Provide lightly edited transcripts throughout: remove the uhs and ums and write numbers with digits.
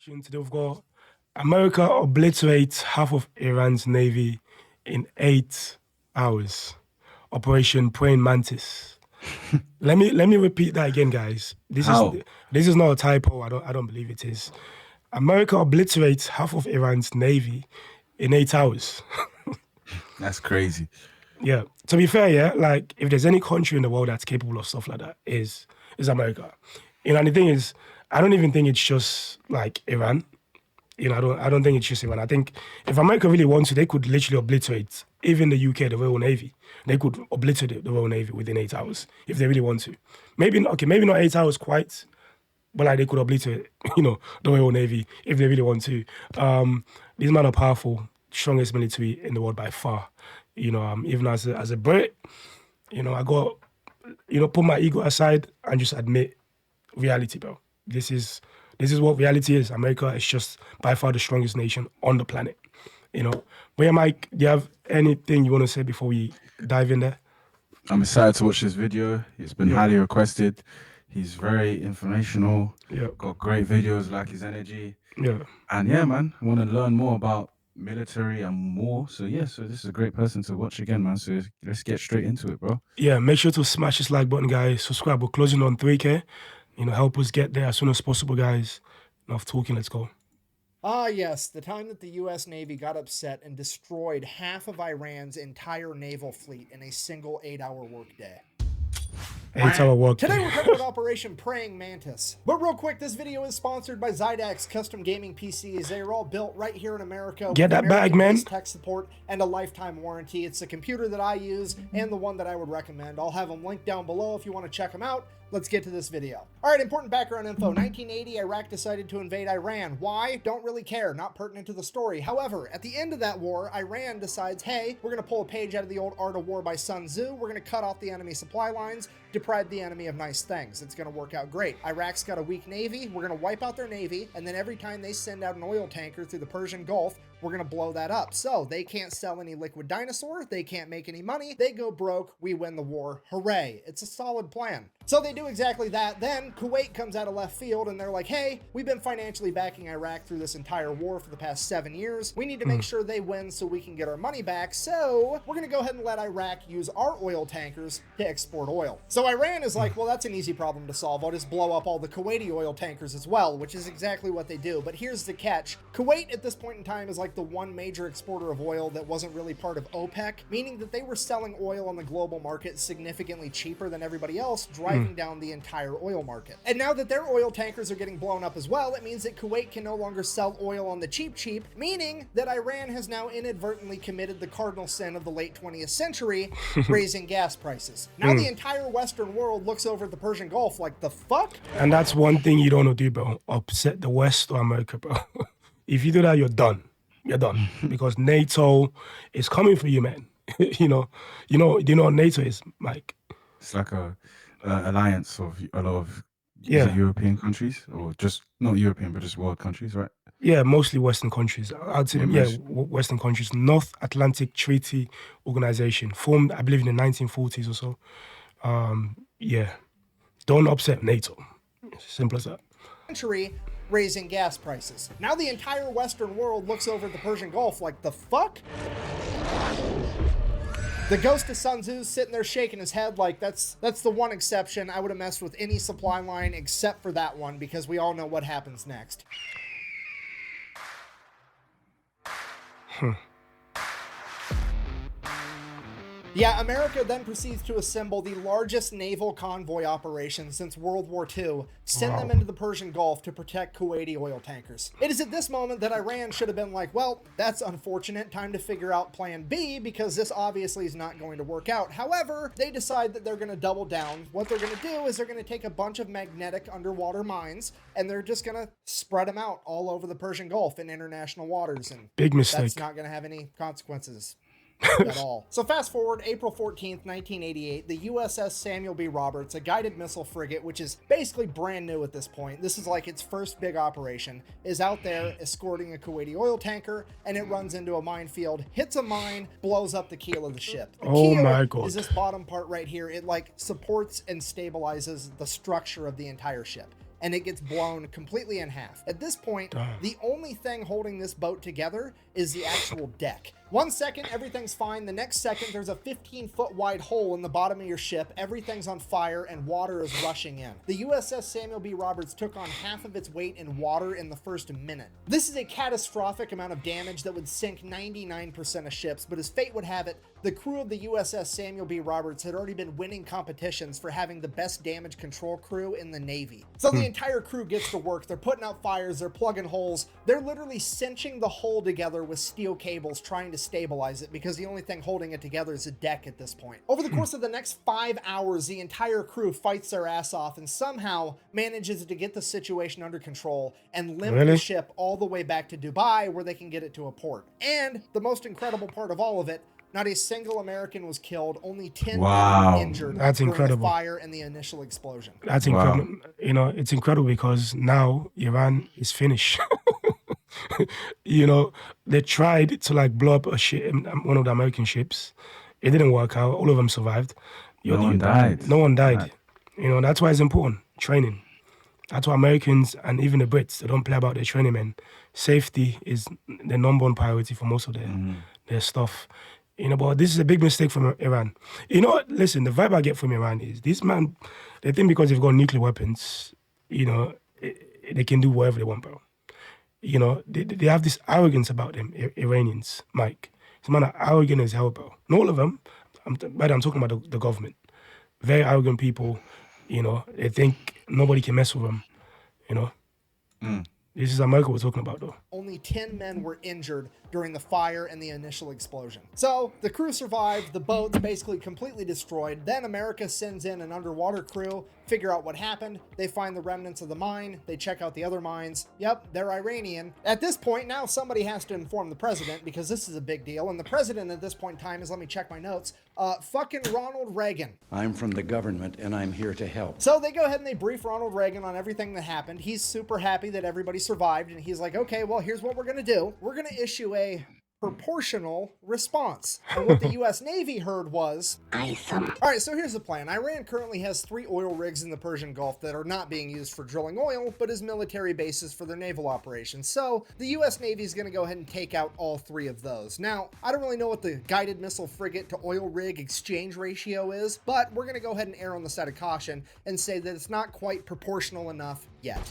Today we've got America obliterates half of Iran's navy in 8 hours. Operation Praying Mantis. Let me repeat that again, guys. How? This is not a typo. I don't believe it is. America obliterates half of Iran's navy in 8 hours. That's crazy. Yeah. To be fair, yeah, like if there's any country in the world that's capable of stuff like that, is America. And the thing is, I don't even think it's just like Iran. I don't think it's just Iran. I think if America really wants to, they could literally obliterate even the UK, the Royal Navy. They could obliterate the Royal Navy within 8 hours if they really want to. Maybe not, okay, maybe not 8 hours quite, but like they could obliterate, the Royal Navy if they really want to. These men are powerful, strongest military in the world by far. Even as a Brit, I got, put my ego aside and just admit reality, bro. This is what reality is. America is just by far the strongest nation on the planet. But yeah, Mike, do you have anything you want to say before we dive in there? I'm excited to watch this video. It's been Yeah, highly requested. He's very informational, yeah, got great videos like his energy. yeah. And yeah, man, I want to learn more about military and more. So yeah, so this is a great person to watch again, man. So let's get straight into it, bro. Yeah, make sure to smash this like button, guys. Subscribe. We're closing on 3K. Help us get there as soon as possible, guys. Enough talking, let's go. Ah, yes, the time that the U.S. Navy got upset and destroyed half of Iran's entire naval fleet in a single 8-hour workday. 8 hour work. Today we're covering Operation Praying Mantis. But real quick, this video is sponsored by Zydax Custom Gaming PCs. They are all built right here in America. Get that bag, man. Tech support and a lifetime warranty. It's the computer that I use and the one that I would recommend. I'll have them linked down below if you want to check them out. Let's get to this video. All right, important background info. 1980, Iraq decided to invade Iran. Why? Don't really care. Not pertinent to the story. However, at the end of that war, Iran decides, hey, we're going to pull a page out of the old Art of War by Sun Tzu. We're going to cut off the enemy supply lines, deprive the enemy of nice things. It's going to work out great. Iraq's got a weak navy. We're going to wipe out their navy, and then every time they send out an oil tanker through the Persian Gulf, we're going to blow that up. So they can't sell any liquid dinosaur. They can't make any money. They go broke. We win the war. Hooray. It's a solid plan. So they do exactly that. Then Kuwait comes out of left field and they're like, hey, we've been financially backing Iraq through this entire war for the past 7 years. We need to make sure they win so we can get our money back. So we're going to go ahead and let Iraq use our oil tankers to export oil. So Iran is like, well, that's an easy problem to solve. I'll just blow up all the Kuwaiti oil tankers as well, which is exactly what they do. But here's the catch. Kuwait at this point in time is like the one major exporter of oil that wasn't really part of OPEC, meaning that they were selling oil on the global market significantly cheaper than everybody else, driving down the entire oil market. And now that their oil tankers are getting blown up as well, it means that Kuwait can no longer sell oil on the cheap, meaning that Iran has now inadvertently committed the cardinal sin of the late 20th century, raising gas prices. Now the entire Western world looks over at the Persian Gulf like, the fuck? And that's one thing you don't want to do, bro. Upset the West or America, bro. If you do that, you're done. You're done. Because NATO is coming for you, man. Do you know what NATO is, Mike? It's like a alliance of a lot of Yeah. European countries, or just not European, but just world countries, right? Yeah, mostly Western countries. I'd say, Yeah, yeah, Western countries. North Atlantic Treaty Organization, formed, I believe, in the 1940s or so. Yeah, don't upset NATO. Simple as that. Century, raising gas prices. Now the entire Western world looks over at the Persian Gulf like, the fuck? The ghost of Sun Tzu's sitting there shaking his head like, that's the one exception. I would have messed with any supply line except for that one, because we all know what happens next. Yeah, America then proceeds to assemble the largest naval convoy operation since World War II, send them into the Persian Gulf to protect Kuwaiti oil tankers. It is at this moment that Iran should have been like, well, that's unfortunate, time to figure out plan B, because this obviously is not going to work out. However, they decide that they're going to double down. What they're going to do is they're going to take a bunch of magnetic underwater mines, and they're just going to spread them out all over the Persian Gulf in international waters, and Big mistake. that's not going to have any consequences at all. So fast forward, April 14th, 1988, the USS Samuel B. Roberts, a guided missile frigate, which is basically brand new at this point, this is like its first big operation, is out there escorting a Kuwaiti oil tanker, and it runs into a minefield, hits a mine, blows up the keel of the ship. The Oh keel my God. is this bottom part right here. It like supports and stabilizes the structure of the entire ship. and it gets blown completely in half. At this point, the only thing holding this boat together is the actual deck. 1 second, everything's fine. The next second, there's a 15-foot wide hole in the bottom of your ship. Everything's on fire and water is rushing in. The USS Samuel B. Roberts took on half of its weight in water in the first minute. This is a catastrophic amount of damage that would sink 99% of ships, but as fate would have it, the crew of the USS Samuel B. Roberts had already been winning competitions for having the best damage control crew in the Navy. So the entire crew gets to work. They're putting out fires, they're plugging holes. They're literally cinching the hull together with steel cables trying to stabilize it because the only thing holding it together is a deck at this point. Over the course of the next 5 hours, the entire crew fights their ass off and somehow manages to get the situation under control and limp the ship all the way back to Dubai where they can get it to a port. And the most incredible part of all of it, not a single American was killed, only 10 men were injured during the fire and the initial explosion. That's incredible. You know, it's incredible because now Iran is finished. You know, they tried to like blow up a ship, one of the American ships. It didn't work out. All of them survived. No one died. No one died. You know, that's why it's important. Training. That's why Americans and even the Brits, they don't play about their training, man. Safety is the number one priority for most of their stuff. You know, but this is a big mistake from Iran. You know what? Listen, the vibe I get from Iran is this man, they think because they've got nuclear weapons, you know, they can do whatever they want, bro. You know, they have this arrogance about them, Iranians, Mike. It's a man are arrogant as hell, bro. Not all of them. I'm talking about the government. Very arrogant people, you know. They think nobody can mess with them, you know. This is America we're talking about, though. Only 10 men were injured during the fire and the initial explosion. So the crew survived, the boat's basically completely destroyed. Then America sends in an underwater crew, figure out what happened. They find the remnants of the mine. They check out the other mines. Yep, they're Iranian. At this point, now somebody has to inform the president because this is a big deal. And the president at this point in time is, let me check my notes, fucking Ronald Reagan. I'm from the government and I'm here to help. So they go ahead and they brief Ronald Reagan on everything that happened. He's super happy that everybody survived. And he's like, okay, well, here's what we're going to do. We're going to issue a proportional response. And what the U.S. Navy heard was awesome. All right, so here's the plan. Iran currently has 3 oil rigs in the Persian Gulf that are not being used for drilling oil, but as military bases for their naval operations. So the U.S. Navy is going to go ahead and take out all 3 of those. Now, I don't really know what the guided missile frigate to oil rig exchange ratio is, but we're going to go ahead and err on the side of caution and say that it's not quite proportional enough yet.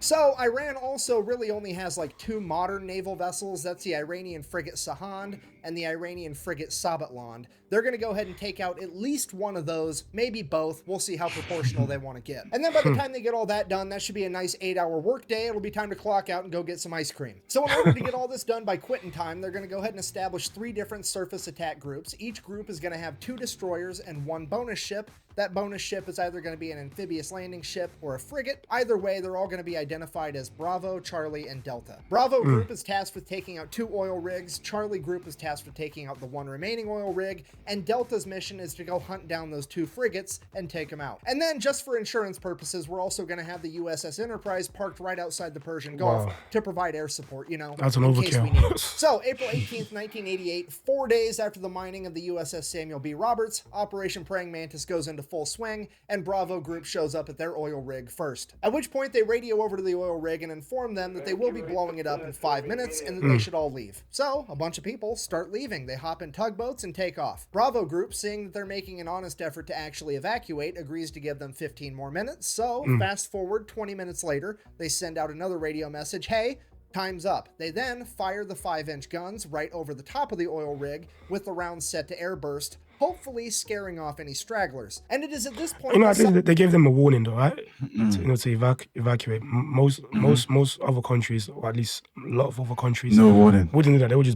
So Iran also really only has like 2 modern naval vessels. That's the Iranian frigate Sahand and the Iranian frigate Sabatland. They're going to go ahead and take out at least one of those, maybe both. We'll see how proportional they want to get. And then by the time they get all that done, that should be a nice 8-hour workday. It'll be time to clock out and go get some ice cream. So in order to get all this done by quitting time, they're going to go ahead and establish 3 different surface attack groups. Each group is going to have 2 destroyers and 1 bonus ship. That bonus ship is either going to be an amphibious landing ship or a frigate. Either way, they're all going to be identified as Bravo, Charlie, and Delta. Bravo group is tasked with taking out 2 oil rigs. Charlie group is tasked with taking out the 1 remaining oil rig. And Delta's mission is to go hunt down those 2 frigates and take them out. And then just for insurance purposes, we're also going to have the USS Enterprise parked right outside the Persian Gulf to provide air support, you know, that's an in case we need overkill. it. So April 18th, 1988, 4 days after the mining of the USS Samuel B. Roberts, Operation Praying Mantis goes into full swing, and Bravo Group shows up at their oil rig first. At which point they radio over to the oil rig and inform them that they will be blowing it up in 5 minutes and that they should all leave. So a bunch of people start leaving. They hop in tugboats and take off. Bravo Group, seeing that they're making an honest effort to actually evacuate, agrees to give them 15 more minutes. So fast forward 20 minutes later, they send out another radio message, hey, time's up. They then fire the 5-inch guns right over the top of the oil rig with the rounds set to airburst, hopefully scaring off any stragglers. And it is at this point... You know, I think they gave them a warning, though, right? To evacuate. Most other countries, or at least a lot of other countries, no warning. Wouldn't do that. They would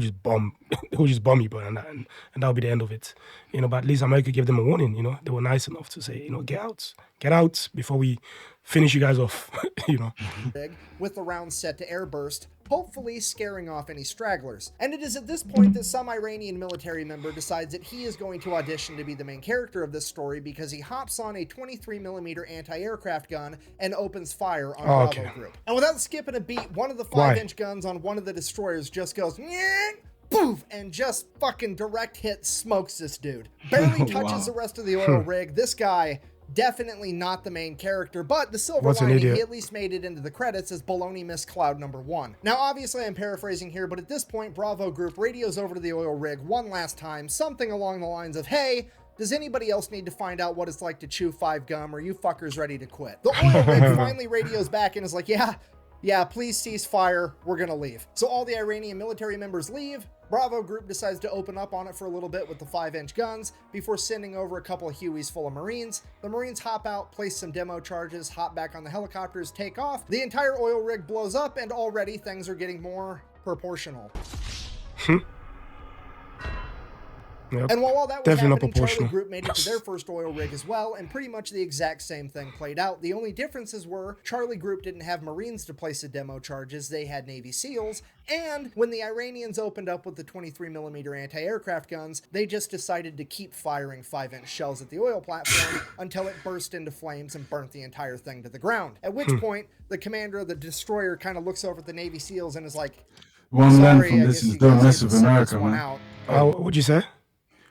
just bomb. They would just bomb you, bro, and that would be the end of it. You know, but at least America gave them a warning. You know, they were nice enough to say, you know, get out before we finish you guys off. You know, with the rounds set to airburst, hopefully scaring off any stragglers. And it is at this point that some Iranian military member decides that he is going to audition to be the main character of this story because he hops on a 23mm anti-aircraft gun and opens fire on Bravo Group. And without skipping a beat, one of the 5-inch guns on one of the destroyers just goes, poof, and just fucking direct hit smokes this dude. Barely touches the rest of the oil rig. This guy Definitely not the main character, but the silver What's an lining, he idiot? at least made it into the credits as Baloney Miss Cloud number 1. Now, obviously, I'm paraphrasing here, but at this point, Bravo Group radios over to the oil rig one last time, something along the lines of, hey, does anybody else need to find out what it's like to chew 5 gum? Or are you fuckers ready to quit? The oil rig finally radios back and is like, yeah, please cease fire. We're gonna leave. So all the Iranian military members leave. Bravo Group decides to open up on it for a little bit with the 5-inch guns before sending over a couple of Hueys full of Marines. The Marines hop out, place some demo charges, hop back on the helicopters, take off. The entire oil rig blows up, and already things are getting more proportional. Yep. And while all that was Definitely not happening, Charlie proportional. Group made it to their first oil rig as well, and pretty much the exact same thing played out. The only differences were Charlie Group didn't have Marines to place the demo charges, they had Navy SEALs, and when the Iranians opened up with the 23mm anti-aircraft guns, they just decided to keep firing 5-inch shells at the oil platform until it burst into flames and burnt the entire thing to the ground. At which point, the commander of the destroyer kind of looks over at the Navy SEAls and is like, What I'm learning sorry, from I this guess is you don't guys mess have with to sit America, this one man. out. What'd you say?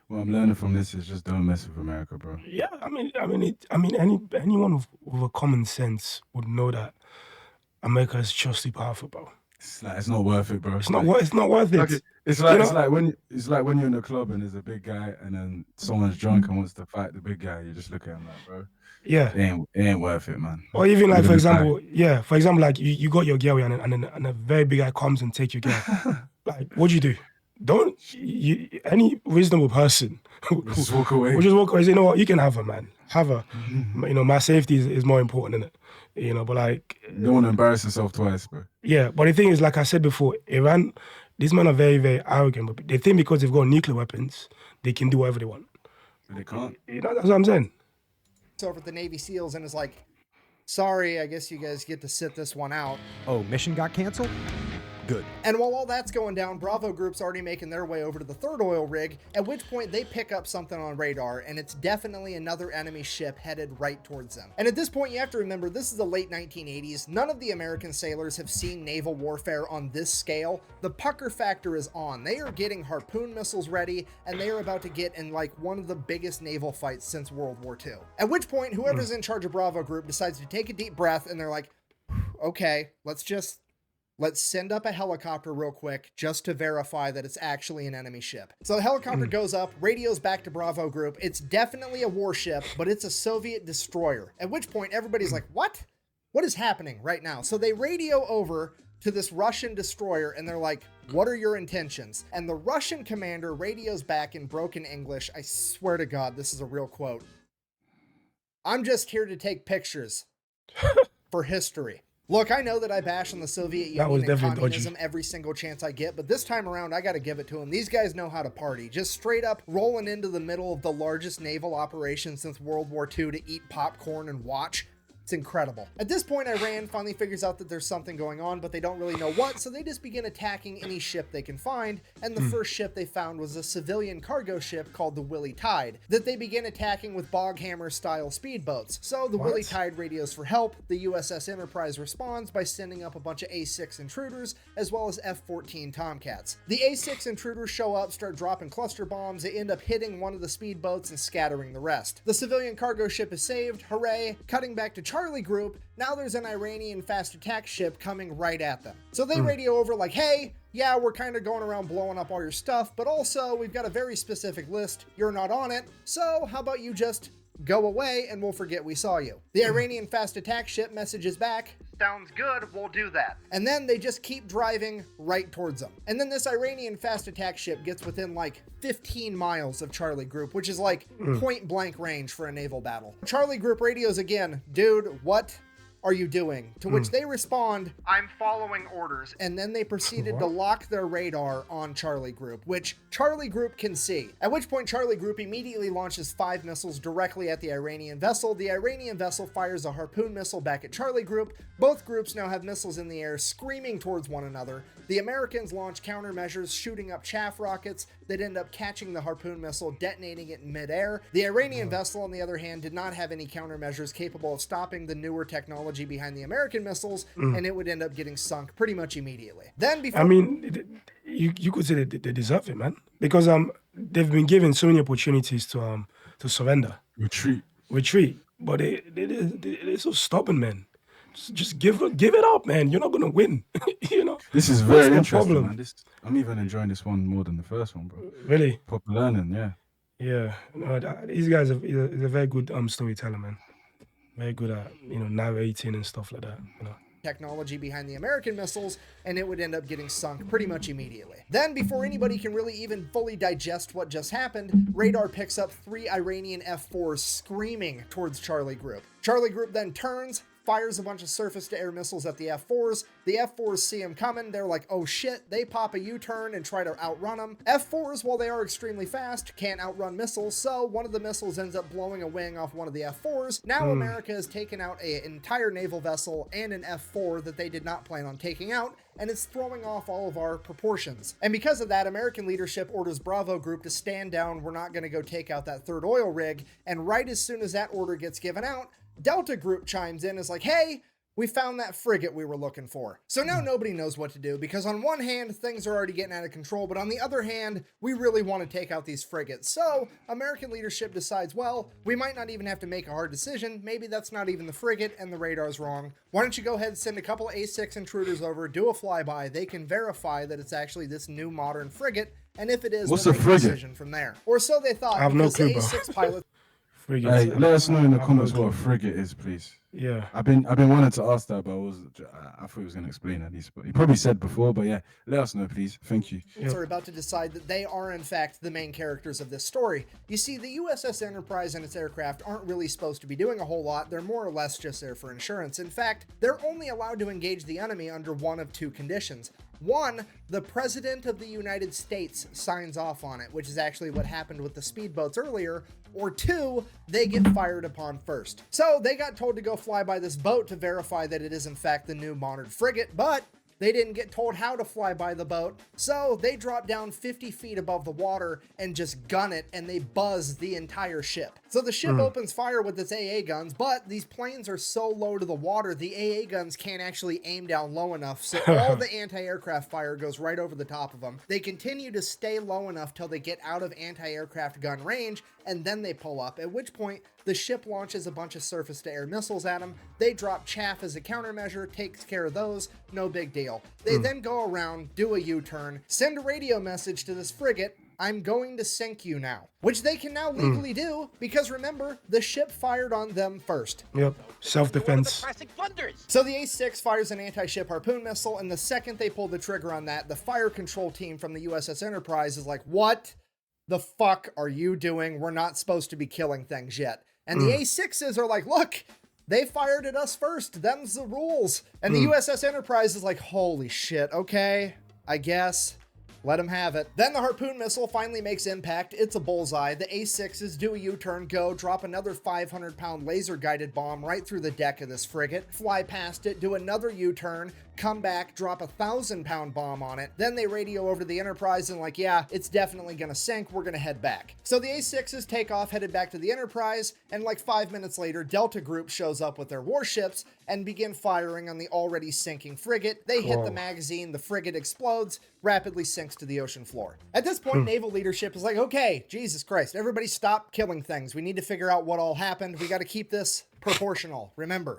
What I'm learning from this is just don't mess with America, bro. Yeah, anyone with a common sense would know that America is just too powerful, bro. It's not worth it, bro. It's not worth it. It's like when you're in a club and there's a big guy and then someone's drunk and wants to fight the big guy. You just look at him like, bro, Yeah. it ain't worth it, man. Or even like, You're for gonna example, like you got your girl and a very big guy comes and takes your girl. Like, what'd you do? Any reasonable person Just walk away. will just walk away and say, you know what, you can have her, man. Have her. You know, my safety is more important, isn't it? You know, but like, You don't want to embarrass yourself twice, bro. yeah, but the thing is, like I said before, Iran, these men are very, very arrogant, but they think because they've got nuclear weapons, they can do whatever they want. But they can't. You know, that's what I'm saying. Over at the Navy SEALs and is like, sorry, I guess you guys get to sit this one out. Oh, mission got canceled? Good. And while all that's going down, Bravo Group's already making their way over to the third oil rig, at which point they pick up something on radar, and it's definitely another enemy ship headed right towards them. And at this point, you have to remember, this is the late 1980s. None of the American sailors have seen naval warfare on this scale. The pucker factor is on. They are getting harpoon missiles ready, and they are about to get in like one of the biggest naval fights since World War II. At which point, whoever's in charge of Bravo Group decides to take a deep breath, and they're like, okay, let's send up a helicopter real quick just to verify that it's actually an enemy ship. So the helicopter goes up, radios back to Bravo Group. It's definitely a warship, but it's a Soviet destroyer. At which point everybody's like, what? What is happening right now? So they radio over to this Russian destroyer and they're like, what are your intentions? And the Russian commander radios back in broken English. I swear to God, this is a real quote. I'm just here to take pictures for history. Look, I know that I bash on the Soviet Union and communism every single chance I get, but this time around, I gotta give it to them. These guys know how to party. Just straight up rolling into the middle of the largest naval operation since World War II to eat popcorn and watch. It's incredible. At this point, Iran finally figures out that there's something going on, but they don't really know what, so they just begin attacking any ship they can find, and the first ship they found was a civilian cargo ship called the Willie Tide, that they begin attacking with Boghammer-style speedboats. So the Willie Tide radios for help, the USS Enterprise responds by sending up a bunch of A-6 intruders, as well as F-14 Tomcats. The A-6 intruders show up, start dropping cluster bombs, they end up hitting one of the speedboats and scattering the rest. The civilian cargo ship is saved, hooray. Cutting back to Charlie Group, now there's an Iranian fast attack ship coming right at them. So they radio over like, hey, yeah, we're kind of going around blowing up all your stuff, but also we've got a very specific list. You're not on it, so how about you just go away and we'll forget we saw you. The Iranian fast attack ship messages back, sounds good, we'll do that. And then they just keep driving right towards them. And then this Iranian fast attack ship gets within like 15 miles of Charlie Group, which is like point blank range for a naval battle. Charlie Group radios again, dude, what are you doing? To which they respond, I'm following orders. And then they proceeded to lock their radar on Charlie Group, which Charlie Group can see. At which point Charlie Group immediately launches 5 missiles directly at the Iranian vessel. The Iranian vessel fires a harpoon missile back at Charlie Group. Both groups now have missiles in the air screaming towards one another. The Americans launch countermeasures, shooting up chaff rockets that end up catching the harpoon missile, detonating it in midair. The Iranian vessel, on the other hand, did not have any countermeasures capable of stopping the newer technology behind the American missiles, and it would end up getting sunk pretty much immediately. Then before... I mean, you could say they deserve it, man. Because they've been given so many opportunities to surrender. Retreat. but they're so stubborn, man. Just give it up, man. You're not gonna win. You know. This is What's very the interesting, problem? man. I'm even enjoying this one more than the first one, bro. Really? Proper learning, yeah. Yeah. No, these guys are he's a very good storyteller, man. Very good at narrating and stuff like that. You know. Technology behind the American missiles, and it would end up getting sunk pretty much immediately. Then, before anybody can really even fully digest what just happened, radar picks up 3 Iranian F-4s screaming towards Charlie Group. Charlie Group then turns, fires a bunch of surface-to-air missiles at the F-4s. The F-4s see them coming. They're like, oh shit. They pop a U-turn and try to outrun them. F-4s, while they are extremely fast, can't outrun missiles, so one of the missiles ends up blowing a wing off one of the F-4s. Now America has taken out an entire naval vessel and an F-4 that they did not plan on taking out, and it's throwing off all of our proportions. And because of that, American leadership orders Bravo Group to stand down. We're not going to go take out that third oil rig. And right as soon as that order gets given out, Delta Group chimes in, is like, hey, we found that frigate we were looking for. So now nobody knows what to do, because on one hand, things are already getting out of control, but on the other hand, we really want to take out these frigates. So American leadership decides, well, we might not even have to make a hard decision. Maybe that's not even the frigate and the radar's wrong. Why don't you go ahead and send a couple A6 intruders over, do a flyby. They can verify that it's actually this new modern frigate, and if it is, What's we'll a make a frigate? decision from there. Or so they thought, I have no because clue, the bro. A6 pilots Frigates. Hey, let us know in the I have comments no what a clue. frigate is, please. Yeah. I've been wanting to ask that, but I thought he was going to explain at least. But he probably said before, but yeah, let us know, please. Thank you. are about to decide that they are in fact the main characters of this story. You see, the USS Enterprise and its aircraft aren't really supposed to be doing a whole lot. They're more or less just there for insurance. In fact, they're only allowed to engage the enemy under one of 2 conditions. One, the President of the United States signs off on it, which is actually what happened with the speedboats earlier. Or 2, they get fired upon first. So they got told to go fly by this boat to verify that it is in fact the new modern frigate, but they didn't get told how to fly by the boat, so they drop down 50 feet above the water and just gun it, and they buzz the entire ship. So the ship opens fire with its AA guns, but these planes are so low to the water, the AA guns can't actually aim down low enough, so all the anti-aircraft fire goes right over the top of them. They continue to stay low enough till they get out of anti-aircraft gun range, and then they pull up, at which point the ship launches a bunch of surface-to-air missiles at them. They drop chaff as a countermeasure, takes care of those, no big deal. They then go around, do a U-turn, send a radio message to this frigate, I'm going to sink you now. Which they can now legally do, because remember, the ship fired on them first. Yep. Self-defense. So the A6 fires an anti-ship harpoon missile, and the second they pull the trigger on that, the fire control team from the USS Enterprise is like, what the fuck are you doing? We're not supposed to be killing things yet. And the A6s are like, look, they fired at us first. Them's the rules. And the USS Enterprise is like, holy shit, okay, I guess. Let them have it. Then the harpoon missile finally makes impact. It's a bullseye. The A6s do a U-turn, go, drop another 500-pound laser-guided bomb right through the deck of this frigate, fly past it, do another U-turn, come back, drop a 1,000-pound bomb on it. Then they radio over to the Enterprise and like, yeah, it's definitely gonna sink. We're gonna head back. So the A6s take off, headed back to the Enterprise, and like 5 minutes later, Delta Group shows up with their warships and begin firing on the already sinking frigate. They hit the magazine, the frigate explodes, rapidly sinks to the ocean floor. At this point, naval leadership is like, okay, Jesus Christ, everybody stop killing things. We need to figure out what all happened. We got to keep this proportional, remember.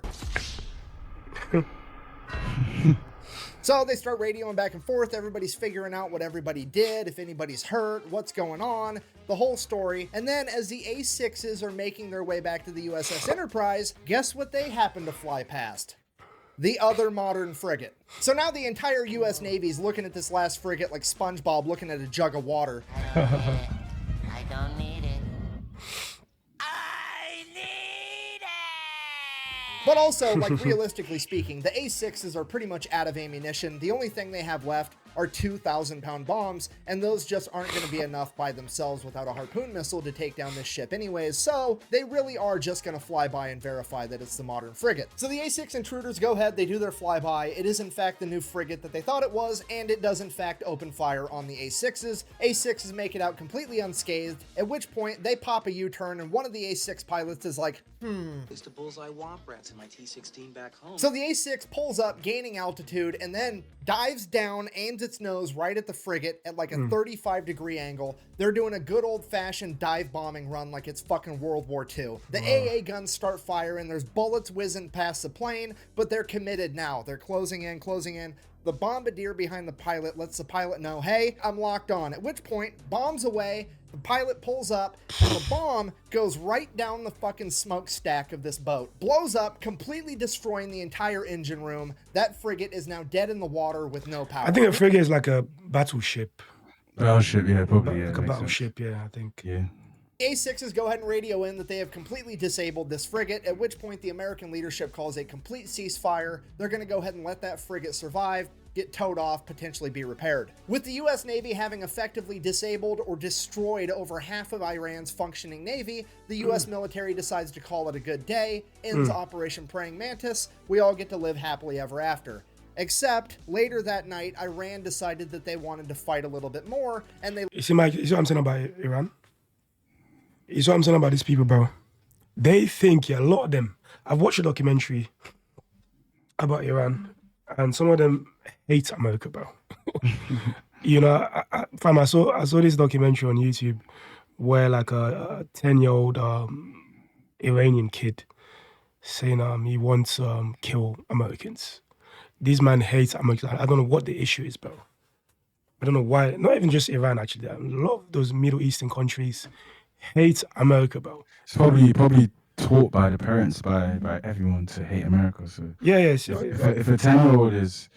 So they start radioing back and forth. Everybody's figuring out what everybody did, if anybody's hurt, what's going on, the whole story. And then as the A6s are making their way back to the USS Enterprise, guess what they happen to fly past? The other modern frigate. So now the entire US Navy's looking at this last frigate like SpongeBob looking at a jug of water. I don't need it. I need it! But also, like, realistically speaking, the A6s are pretty much out of ammunition. The only thing they have left are 2,000-pound bombs, and those just aren't going to be enough by themselves without a harpoon missile to take down this ship anyways, so they really are just going to fly by and verify that it's the modern frigate. So the A6 intruders go ahead, they do their flyby. It is in fact the new frigate that they thought it was, and it does in fact open fire on the A6s. A6s make it out completely unscathed, at which point they pop a U-turn, and one of the A6 pilots is like, It's the bullseye womp rats in my T-16 back home. So the A6 pulls up, gaining altitude, and then dives down, aims its nose right at the frigate at like a 35-degree angle. They're doing a good old-fashioned dive bombing run like it's fucking World War II. The AA guns start firing. There's bullets whizzing past the plane, but they're committed now. They're closing in, closing in. The bombardier behind the pilot lets the pilot know, hey, I'm locked on. At which point, bombs away, the pilot pulls up, and the bomb goes right down the fucking smokestack of this boat. Blows up, completely destroying the entire engine room. That frigate is now dead in the water with no power. I think a frigate is like a battleship. Battleship, yeah, probably. Yeah, Like a makes battleship, yeah, I think. sense. Yeah. A6s go ahead and radio in that they have completely disabled this frigate, at which point the American leadership calls a complete ceasefire. They're going to go ahead and let that frigate survive, get towed off, potentially be repaired. With the US Navy having effectively disabled or destroyed over half of Iran's functioning navy, the US military decides to call it a good day, ends Operation Praying Mantis. We all get to live happily ever after. Except, later that night, Iran decided that they wanted to fight a little bit more, and they... You see, Mike, you see what I'm saying about Iran? You see what I'm saying about these people, bro? They think, yeah, a lot of them. I've watched a documentary about Iran, and some of them hate America, bro. You know, I saw this documentary on YouTube where like a 10-year-old Iranian kid saying he wants to kill Americans. This man hates Americans. I don't know what the issue is, bro. I don't know why. Not even just Iran, actually. A lot of those Middle Eastern countries hate America, bro. It's probably taught by the parents, by everyone to hate America. So Yeah. if a 10-year-old is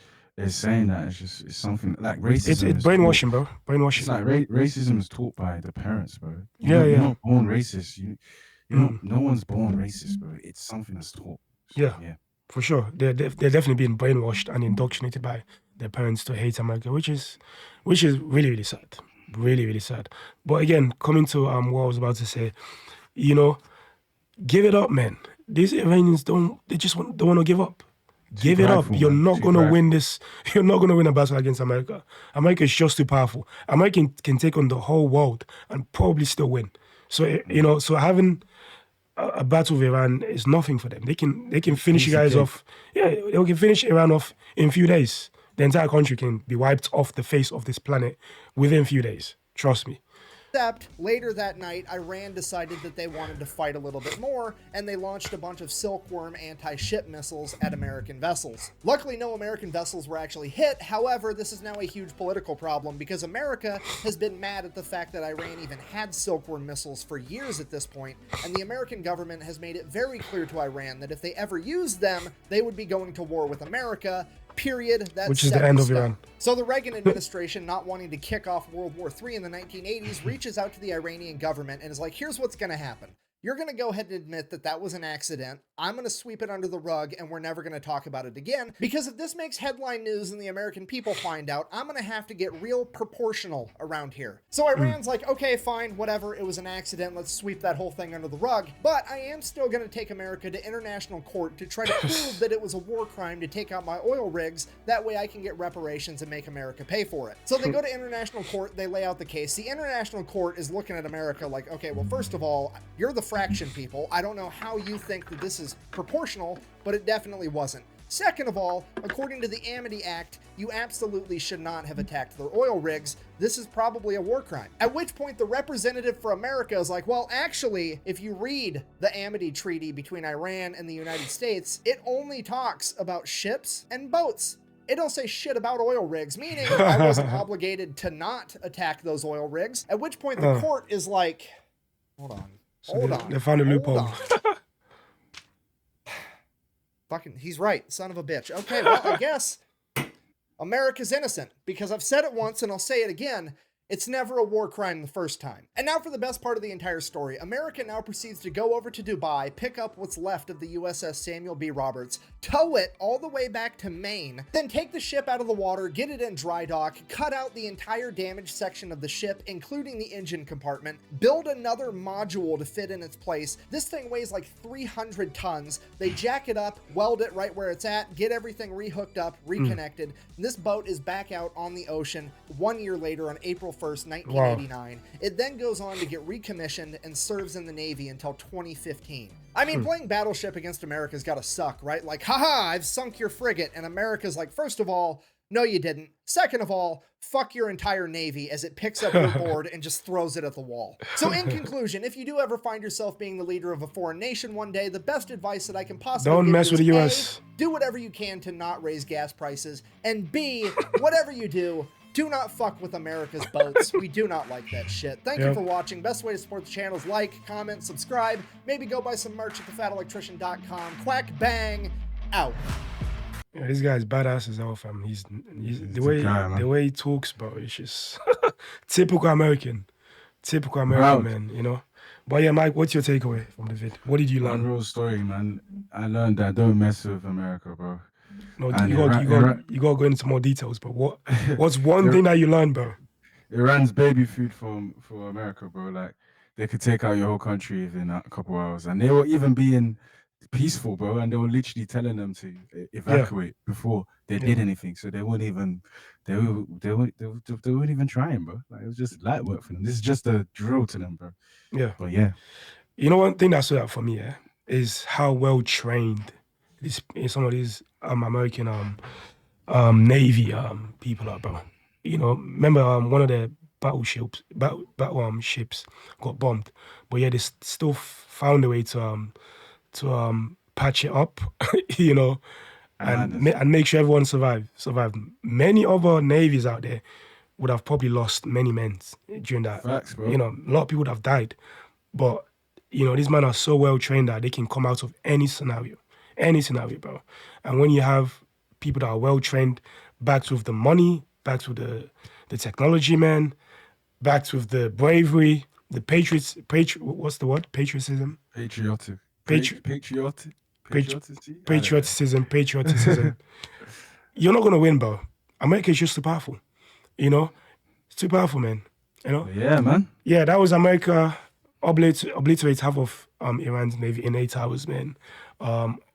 saying that, it's something like racism. It's brainwashing, bro. It's Brainwashing. like racism is taught by the parents, bro. You're Yeah. not born racist. No one's born racist, bro. It's something that's taught. So, Yeah. For sure. They're definitely being brainwashed and indoctrinated by their parents to hate America, which is really, really sad. Really, really sad. But again, coming to what I was about to say, you know, give it up, man. These Iranians don't want to give up. Give it up. You're not going to win this. You're not going to win a battle against America. America is just too powerful. America can take on the whole world and probably still win. So, you know, so having a battle with Iran is nothing for them. They can finish you guys off. Yeah, they can finish Iran off in a few days. The entire country can be wiped off the face of this planet within a few days. Trust me. Except, later that night, Iran decided that they wanted to fight a little bit more, and they launched a bunch of Silkworm anti-ship missiles at American vessels. Luckily, no American vessels were actually hit. However, this is now a huge political problem because America has been mad at the fact that Iran even had Silkworm missiles for years at this point, and the American government has made it very clear to Iran that if they ever used them, they would be going to war with America. Period. That's Which is the end of stone. Iran. So the Reagan administration, not wanting to kick off World War III in the 1980s, reaches out to the Iranian government and is like, here's what's going to happen. You're going to go ahead and admit that that was an accident. I'm going to sweep it under the rug and we're never going to talk about it again. Because if this makes headline news and the American people find out, I'm going to have to get real proportional around here. So Iran's like, okay, fine, whatever. It was an accident. Let's sweep that whole thing under the rug. But I am still going to take America to international court to try to prove that it was a war crime to take out my oil rigs. That way I can get reparations and make America pay for it. So they go to international court. They lay out the case. The international court is looking at America like, okay, well, first of all, you're the fraction people. I don't know how you think that this is proportional, but it definitely wasn't. Second of all, according to the Amity Act, you absolutely should not have attacked their oil rigs. This is probably a war crime. At which point the representative for America is like, well, actually, if you read the Amity Treaty between Iran and the United States, it only talks about ships and boats. It don't say shit about oil rigs, meaning I wasn't obligated to not attack those oil rigs. At which point the court is like, hold on. They found a loophole. Fucking, he's right, son of a bitch. Okay, well, I guess America's innocent, because I've said it once and I'll say it again. It's never a war crime the first time. And now for the best part of the entire story. America now proceeds to go over to Dubai, pick up what's left of the USS Samuel B. Roberts, tow it all the way back to Maine, then take the ship out of the water, get it in dry dock, cut out the entire damaged section of the ship, including the engine compartment, build another module to fit in its place. This thing weighs like 300 tons. They jack it up, weld it right where it's at, get everything rehooked up, reconnected. This boat is back out on the ocean 1 year later on April 1st, 1989. Wow. It then goes on to get recommissioned and serves in the Navy until 2015. I mean, playing Battleship against America's gotta suck, right? Like, haha, I've sunk your frigate. And America's like, first of all, no, you didn't. Second of all, fuck your entire Navy as it picks up your board and just throws it at the wall. So in conclusion, if you do ever find yourself being the leader of a foreign nation one day, the best advice that I can possibly Don't give mess you with is the A, US. do whatever you can to not raise gas prices, and B, whatever you do not fuck with America's boats. We do not like that shit. Thank you Yep. for watching. Best way to support the channel is like, comment, subscribe. Maybe go buy some merch at thefatelectrician.com. Quack bang, out. Yeah, this guy's badass as hell, fam. He's the a way guy, man. the way he talks, bro. It's just typical American, Proud. man. You know. But yeah, Mike, what's your takeaway from the vid? What did you One learn? real story, man. I learned that don't mess with America, bro. No, And you got Iran- you got to go into more details. But what's one thing that you learned, bro? Iran's baby food for America, bro. Like they could take out your whole country within a couple hours, and they were even being peaceful, bro. And they were literally telling them to evacuate before they did anything. So they weren't even they weren't even trying, bro. Like it was just light work for them. This is just a drill to them, bro. Yeah. But yeah, You know, one thing that stood out for me, is how well trained some of these American Navy people are, bro. You know, remember one of the battleships ships got bombed, but yeah, they still found a way to patch it up, you know, and make sure everyone survived. Many other navies out there would have probably lost many men during that. Facts, bro. You know, a lot of people would have died, but you know, these men are so well trained that they can come out of any scenario, bro. And when you have people that are well trained, backed with the money, backed with the technology, man, backed with the bravery, the what's the word? Patriotism. patriotic. Patriotism. Patriotism. Patriotism. You're not gonna win, bro. America is just too powerful. You know, it's too powerful, man. You know. Yeah, man. Yeah, that was America obliterates half of Iran's navy in 8 hours, man.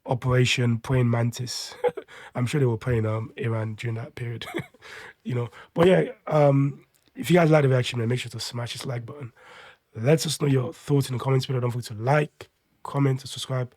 Operation Praying Mantis. I'm sure they were praying Iran during that period. You know. But yeah, if you guys like the reaction, man, make sure to smash this like button. Let us know your thoughts in the comments below. Don't forget to like, comment, and subscribe.